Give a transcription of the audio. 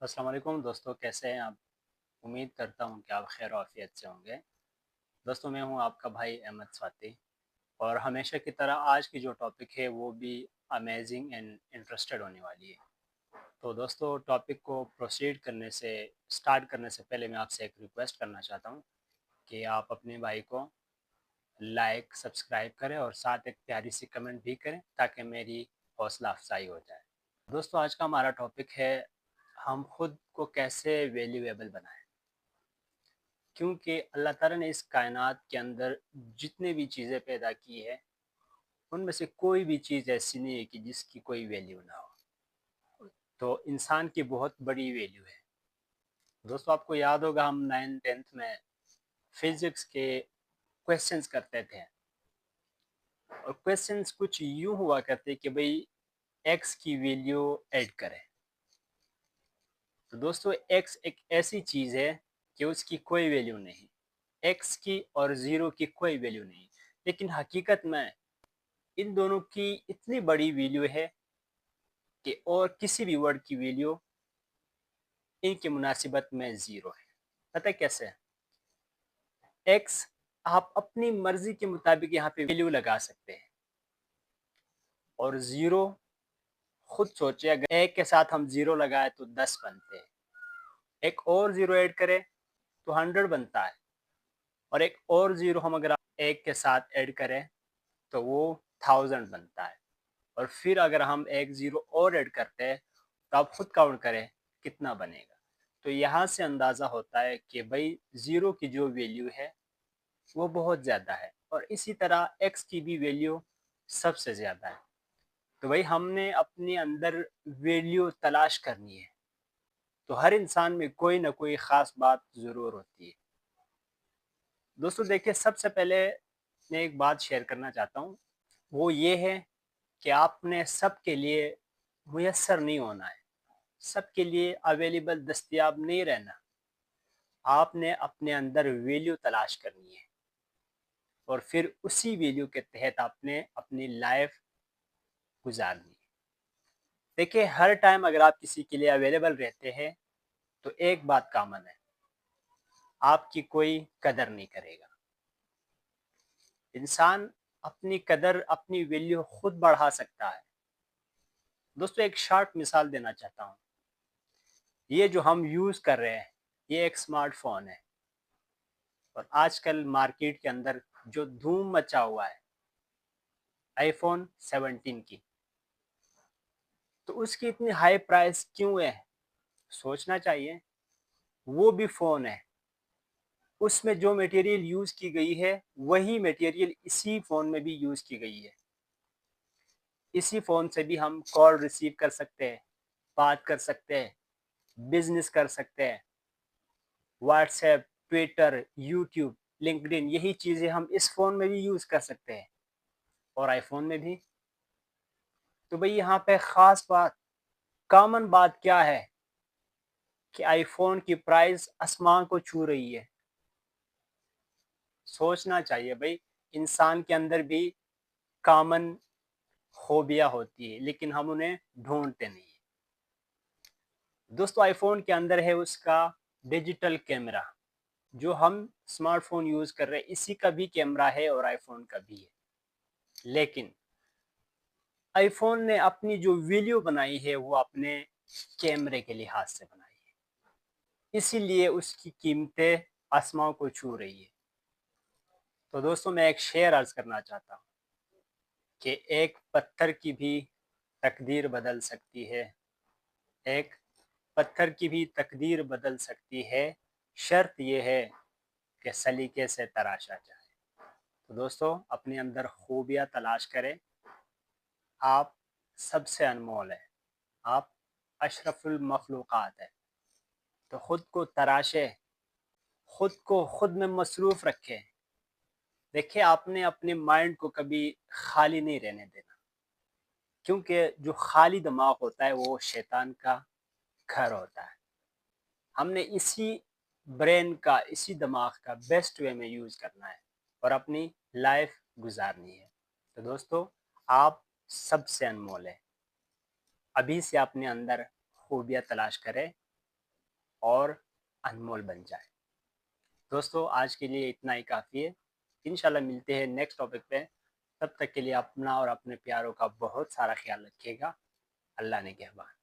السلام علیکم دوستو، کیسے ہیں آپ؟ امید کرتا ہوں کہ آپ خیر و عافیت سے ہوں گے۔ دوستو، میں ہوں آپ کا بھائی احمد سواتی، اور ہمیشہ کی طرح آج کی جو ٹاپک ہے وہ بھی امیزنگ اینڈ انٹرسٹڈ ہونے والی ہے۔ تو دوستو، ٹاپک کو پروسیڈ کرنے سے سٹارٹ کرنے سے پہلے میں آپ سے ایک ریکویسٹ کرنا چاہتا ہوں کہ آپ اپنے بھائی کو لائک سبسکرائب کریں اور ساتھ ایک پیاری سی کمنٹ بھی کریں تاکہ میری حوصلہ افزائی ہو جائے۔ دوستو، آج کا ہمارا ٹاپک ہے ہم خود کو کیسے ویلیویبل بنائیں، کیونکہ اللہ تعالیٰ نے اس کائنات کے اندر جتنے بھی چیزیں پیدا کی ہے ان میں سے کوئی بھی چیز ایسی نہیں ہے کہ جس کی کوئی ویلیو نہ ہو۔ تو انسان کی بہت بڑی ویلیو ہے۔ دوستو، آپ کو یاد ہوگا ہم 9th 10th میں فزکس کے کویسچنز کرتے تھے، اور کویسچنز کچھ یوں ہوا کرتے کہ بھئی ایکس کی ویلیو ایڈ کریں۔ تو دوستو، ایکس ایک ایسی چیز ہے کہ اس کی کوئی ویلیو نہیں، ایکس کی اور زیرو کی کوئی ویلیو نہیں، لیکن حقیقت میں ان دونوں کی اتنی بڑی ویلیو ہے کہ اور کسی بھی ورڈ کی ویلیو ان کی مناسبت میں زیرو ہے۔ پتہ کیسے؟ ایکس آپ اپنی مرضی کے مطابق یہاں پہ ویلیو لگا سکتے ہیں، اور زیرو خود سوچے، اگر ایک کے ساتھ ہم زیرو لگائے تو 10 بنتے ہیں، ایک اور زیرو ایڈ کرے تو 100 بنتا ہے، اور ایک اور زیرو ہم اگر ایک کے ساتھ ایڈ کریں تو وہ 1000 بنتا ہے، اور پھر اگر ہم ایک زیرو اور ایڈ کرتے ہیں تو آپ خود کاؤنٹ کریں کتنا بنے گا۔ تو یہاں سے اندازہ ہوتا ہے کہ بھئی زیرو کی جو ویلیو ہے وہ بہت زیادہ ہے، اور اسی طرح ایکس کی بھی ویلیو سب سے زیادہ ہے۔ تو بھئی ہم نے اپنے اندر ویلیو تلاش کرنی ہے، تو ہر انسان میں کوئی نہ کوئی خاص بات ضرور ہوتی ہے۔ دوستو دیکھیں، سب سے پہلے میں ایک بات شیئر کرنا چاہتا ہوں، وہ یہ ہے کہ آپ نے سب کے لیے میسر نہیں ہونا ہے، سب کے لیے اویلیبل دستیاب نہیں رہنا۔ آپ نے اپنے اندر ویلیو تلاش کرنی ہے، اور پھر اسی ویلیو کے تحت آپ نے اپنی لائف گزارنی ہے۔ دیکھیں، ہر ٹائم اگر آپ کسی کے لیے اویلیبل رہتے ہیں تو ایک بات کامن ہے، آپ کی کوئی قدر نہیں کرے گا۔ انسان اپنی قدر، اپنی ویلیو خود بڑھا سکتا ہے۔ دوستو، ایک شارٹ مثال دینا چاہتا ہوں۔ یہ جو ہم یوز کر رہے ہیں یہ ایک سمارٹ فون ہے، اور آج کل مارکیٹ کے اندر جو دھوم مچا ہوا ہے آئی فون 17 کی، تو اس کی اتنی ہائی پرائس کیوں ہے؟ سوچنا چاہیے۔ وہ بھی فون ہے، اس میں جو میٹیریل یوز کی گئی ہے وہی میٹیریل اسی فون میں بھی یوز کی گئی ہے۔ اسی فون سے بھی ہم کال ریسیو کر سکتے ہیں، بات کر سکتے ہیں، بزنس کر سکتے ہیں، WhatsApp, Twitter, YouTube, LinkedIn, یہی چیزیں ہم اس فون میں بھی یوز کر سکتے ہیں، اور آئی فون میں بھی۔ تو بھئی یہاں پہ خاص بات، کامن بات کیا ہے کہ آئی فون کی پرائس آسمان کو چھو رہی ہے۔ سوچنا چاہیے بھئی، انسان کے اندر بھی کامن خوبیاں ہوتی ہے، لیکن ہم انہیں ڈھونڈتے نہیں ہیں۔ دوستو، آئی فون کے اندر ہے اس کا ڈیجیٹل کیمرہ، جو ہم اسمارٹ فون یوز کر رہے ہیں اسی کا بھی کیمرہ ہے اور آئی فون کا بھی ہے، لیکن آئی فون نے اپنی جو ویلیو بنائی ہے وہ اپنے کیمرے کے لحاظ سے بنائی ہے، اسی لیے اس کی قیمتیں آسمان کو چھو رہی ہے۔ تو دوستو، میں ایک شعر عرض کرنا چاہتا ہوں کہ ایک پتھر کی بھی تقدیر بدل سکتی ہے، ایک پتھر کی بھی تقدیر بدل سکتی ہے، شرط یہ ہے کہ سلیقے سے تراشا جائے۔ تو دوستو، اپنے اندر خوبیاں تلاش کریں، آپ سب سے انمول ہیں، آپ اشرف المخلوقات ہیں۔ تو خود کو تراشیں، خود کو خود میں مصروف رکھیں۔ دیکھیں، آپ نے اپنے مائنڈ کو کبھی خالی نہیں رہنے دینا، کیونکہ جو خالی دماغ ہوتا ہے وہ شیطان کا گھر ہوتا ہے۔ ہم نے اسی برین کا، اسی دماغ کا بیسٹ وے میں یوز کرنا ہے اور اپنی لائف گزارنی ہے۔ تو دوستو، آپ سب سے انمول ہیں، ابھی سے اپنے اندر خوبیاں تلاش کریں، اور انمول بن جائے۔ دوستو آج کے لیے اتنا ہی کافی ہے، انشاءاللہ ملتے ہیں نیکسٹ ٹاپک پہ، تب تک کے لیے اپنا اور اپنے پیاروں کا بہت سارا خیال رکھیے گا۔ اللہ نگہبان۔